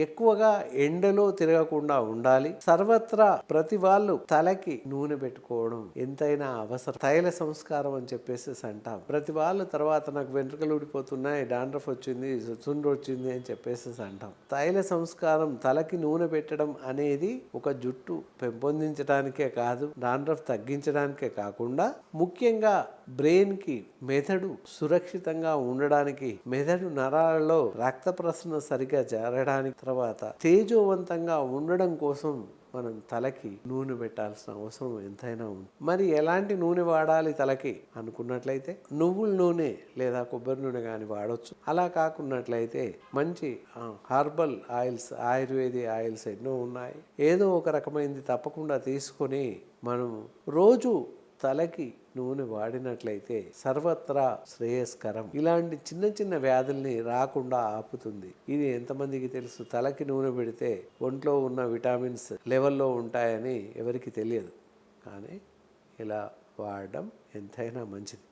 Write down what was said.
ఎక్కువగా ఎండలో తిరగకుండా ఉండాలి. సర్వత్రా ప్రతి వాళ్ళు తలకి నూనె పెట్టుకోవడం ఎంతైనా అవసరం. తైల సంస్కారం అని చెప్పేసి అంటాం. ప్రతి వాళ్ళు తర్వాత నాకు వెంట్రుకలు ఊడిపోతున్నాయి, డాండ్రఫ్ వచ్చింది, చుండ్రు వచ్చింది అని చెప్పేసి అంటాం. తైల సంస్కారం, తలకి నూనె పెట్టడం అనేది ఒక జుట్టు పెంపొందించడానికే కాదు, డాండ్రఫ్ తగ్గించడానికే కాకుండా ముఖ్యంగా బ్రెయిన్కి, మెదడు సురక్షితంగా ఉండడానికి, మెదడు నరాలలో రక్త ప్రసరణ సరిగా జరగడానికి, తర్వాత తేజోవంతంగా ఉండడం కోసం మనం తలకి నూనె పెట్టాల్సిన అవసరం ఎంతైనా ఉంది. మరి ఎలాంటి నూనె వాడాలి తలకి అనుకున్నట్లయితే నువ్వుల నూనె లేదా కొబ్బరి నూనె కానీ వాడవచ్చు. అలా కాకున్నట్లయితే మంచి హర్బల్ ఆయిల్స్, ఆయుర్వేదిక్ ఆయిల్స్ ఎన్నో ఉన్నాయి. ఏదో ఒక రకమైనది తప్పకుండా తీసుకొని మనం రోజు తలకి నూనె వాడినట్లయితే సర్వత్రా శ్రేయస్కరం. ఇలాంటి చిన్న చిన్న వ్యాధుల్ని రాకుండా ఆపుతుంది. ఇది ఎంతమందికి తెలుసు? తలకి నూనె పెడితే ఒంట్లో ఉన్న విటామిన్స్ లెవెల్లో ఉంటాయని ఎవరికి తెలియదు. కానీ ఇలా వాడడం ఎంతైనా మంచిది.